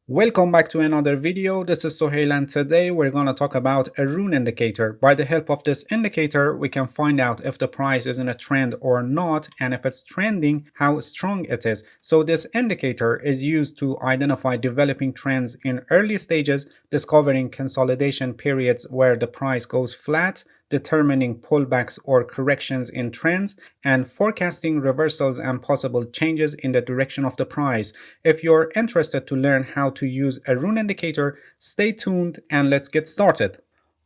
Welcome back to another video. This is Sohail and today we're going to talk about a Aroon indicator. By the help of this indicator, we can find out if the price is in a trend or not, and if it's trending, how strong it is. So this indicator is used to identify developing trends in early stages, discovering consolidation periods where the price goes flat, determining pullbacks or corrections in trends, and forecasting reversals and possible changes in the direction of the price. If you're interested to learn how to use a Aroon indicator, stay tuned and let's get started.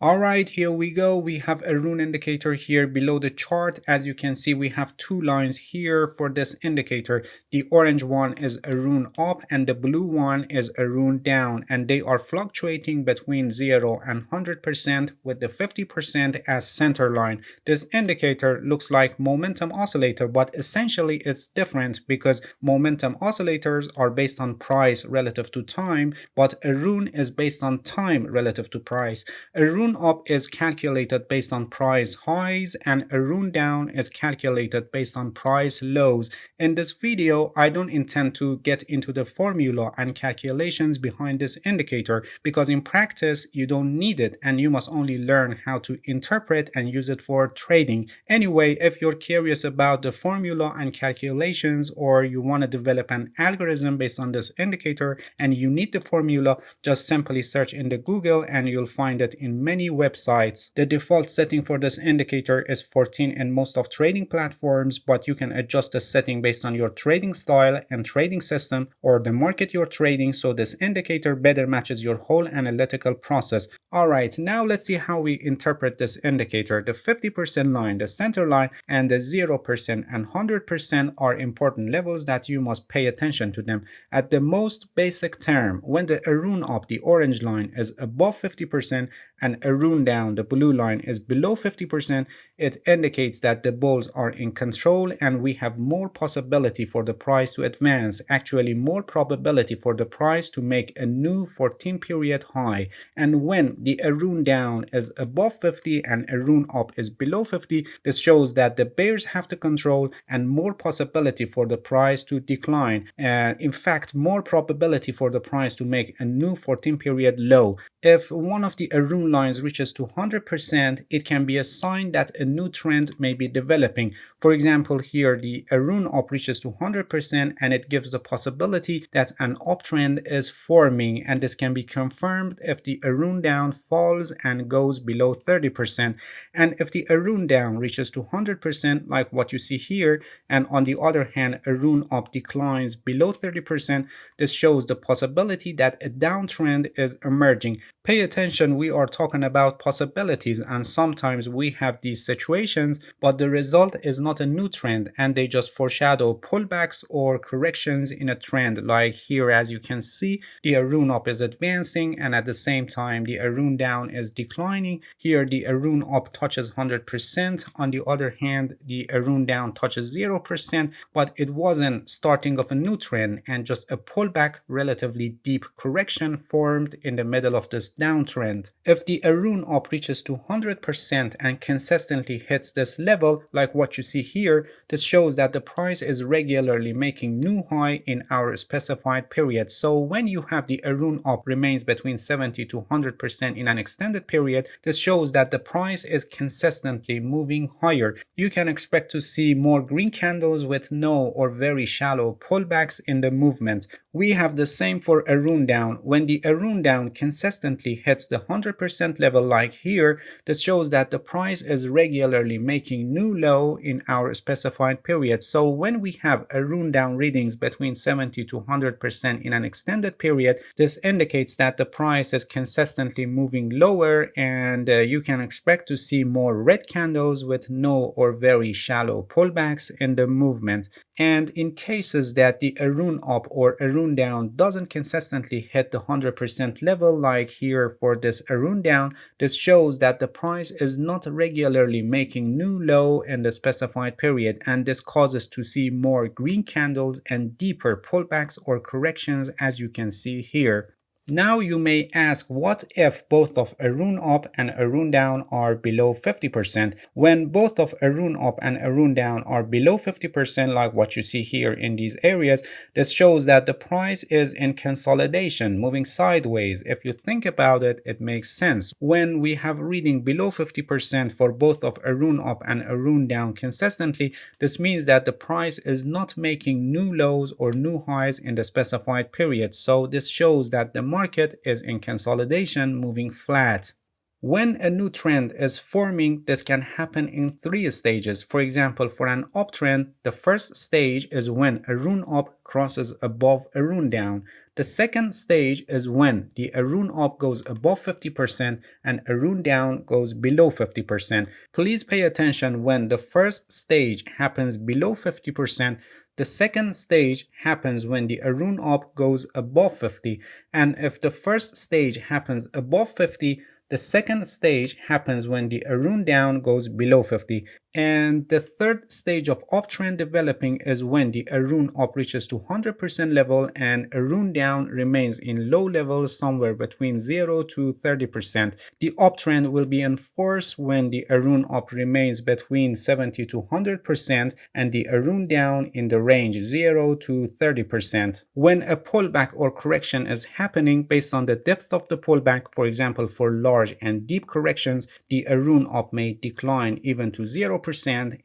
Alright, here we go. We have a Aroon indicator here below the chart. As you can see, we have two lines here for this indicator. The orange one is Aroon up and the blue one is Aroon down, and they are fluctuating between 0 and 100% with the 50% as center line. This indicator looks like momentum oscillator, but essentially it's different because momentum oscillators are based on price relative to time, but Aroon is based on time relative to price. Aroon up is calculated based on price highs and Aroon down is calculated based on price lows. In this video, I don't intend to get into the formula and calculations behind this indicator because in practice you don't need it and you must only learn how to interpret and use it for trading. Anyway, if you're curious about the formula and calculations, or you want to develop an algorithm based on this indicator and you need the formula, just simply search in the Google and you'll find it in many websites. The default setting for this indicator is 14 in most of trading platforms, but you can adjust the setting based on your trading style and trading system or the market you're trading, so this indicator better matches your whole analytical process. Alright, now let's see how we interpret this indicator. The 50% line, the center line, and the 0% and 100% are important levels that you must pay attention to them. At the most basic term, when the Aroon up, the orange line, is above 50% and Aroon down, the blue line, is below 50%, it indicates that the bulls are in control and we have more possibility for the price to advance, actually more probability for the price to make a new 14 period high. And when the Aroon down is above 50 and Aroon up is below 50, this shows that the bears have to control and more possibility for the price to decline. In fact, more probability for the price to make a new 14 period low. If one of the Aroon lines reaches to 100%, it can be a sign that a new trend may be developing. For example, here the Aroon up reaches to 100% and it gives the possibility that an uptrend is forming, and this can be confirmed if the Aroon down falls and goes below 30%. And if the Aroon down reaches to 100% like what you see here, and on the other hand Aroon up declines below 30%, this shows the possibility that a downtrend is emerging. Pay attention, we are talking about possibilities, and sometimes we have these situations, but the result is not a new trend and they just foreshadow pullbacks or corrections in a trend. Like here, as you can see, the Aroon up is advancing and at the same time the Aroon down is declining. Here the Aroon up touches 100%, on the other hand the Aroon down touches 0%, but it wasn't starting of a new trend and just a pullback, relatively deep correction formed in the middle of this downtrend. If the Aroon up reaches to 100% and consistently hits this level like what you see here, this shows that the price is regularly making new high in our specified period. So when you have the Aroon up remains between 70 to 100% in an extended period, this shows that the price is consistently moving higher. You can expect to see more green candles with no or very shallow pullbacks in the movement. We have the same for Aroon down. When the Aroon down consistently hits the 100% level like here, this shows that the price is regularly making new low in our specified period. So when we have Aroon down readings between 70 to 100% in an extended period, this indicates that the price is consistently moving lower, and you can expect to see more red candles with no or very shallow pullbacks in the movement. And in cases that the Aroon up or Aroon down doesn't consistently hit the 100% level like here for this Aroon down, this shows that the price is not regularly making new low in the specified period, and this causes to see more green candles and deeper pullbacks or corrections, as you can see here. Now you may ask, what if both of Aroon up and Aroon down are below 50%? When both of Aroon up and Aroon down are below 50%, like what you see here in these areas, this shows that the price is in consolidation, moving sideways. If you think about it, it makes sense. When we have reading below 50% for both of Aroon up and Aroon down consistently, this means that the price is not making new lows or new highs in the specified period. So this shows that the market is in consolidation, moving flat. When a new trend is forming, this can happen in three stages. For example, for an uptrend, the first stage is when Aroon up crosses above Aroon down. The second stage is when the Aroon up goes above 50% and Aroon down goes below 50%. Please pay attention when the first stage happens below 50%. The second stage happens when the Aroon up goes above 50, and if the first stage happens above 50, the second stage happens when the Aroon down goes below 50. And the third stage of uptrend developing is when the Aroon up reaches to 100% level and Aroon down remains in low levels somewhere between 0 to 30%. The uptrend will be in force when the Aroon up remains between 70 to 100% and the Aroon down in the range 0 to 30%. When a pullback or correction is happening based on the depth of the pullback, for example for large and deep corrections, the Aroon up may decline even to 0%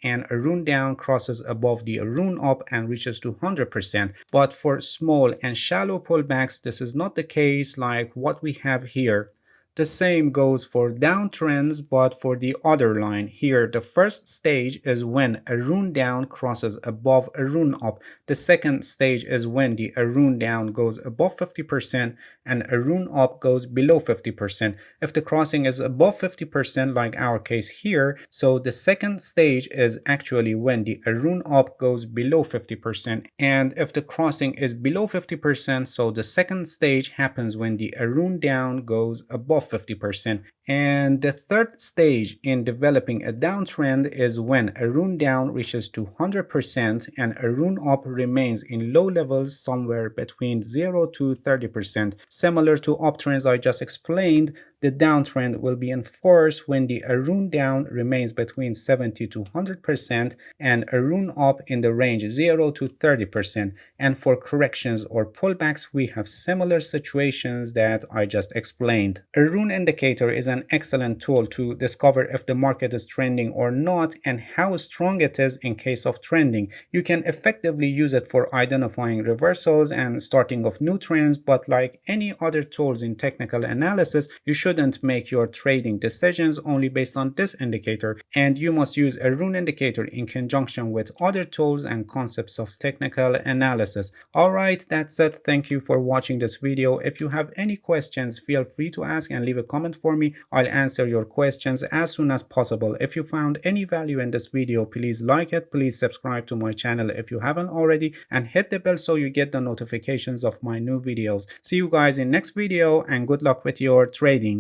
and Aroon down crosses above the Aroon up and reaches to 100%. But for small and shallow pullbacks, this is not the case like what we have here. The same goes for downtrends, but for the other line. Here, the first stage is when Aroon down crosses above Aroon up. The second stage is when the Aroon down goes above 50% and Aroon up goes below 50%. If the crossing is above 50%, like our case here, so the second stage is actually when the Aroon up goes below 50%. And if the crossing is below 50%, so the second stage happens when the Aroon down goes above 50%. And the third stage in developing a downtrend is when Aroon down reaches to 100% and Aroon up remains in low levels somewhere between 0 to 30%. Similar to uptrends I just explained, the downtrend will be in force when the Aroon down remains between 70 to 100% and Aroon up in the range 0 to 30%. And for corrections or pullbacks, we have similar situations that I just explained. Aroon indicator is an excellent tool to discover if the market is trending or not and how strong it is in case of trending. You can effectively use it for identifying reversals and starting of new trends, but like any other tools in technical analysis, you shouldn't make your trading decisions only based on this indicator, and you must use Aroon indicator in conjunction with other tools and concepts of technical analysis. Alright, that's it. Thank you for watching this video. If you have any questions, feel free to ask and leave a comment for me. I'll answer your questions as soon as possible. If you found any value in this video, please like it, please subscribe to my channel if you haven't already, and hit the bell so you get the notifications of my new videos. See you guys in next video and good luck with your trading.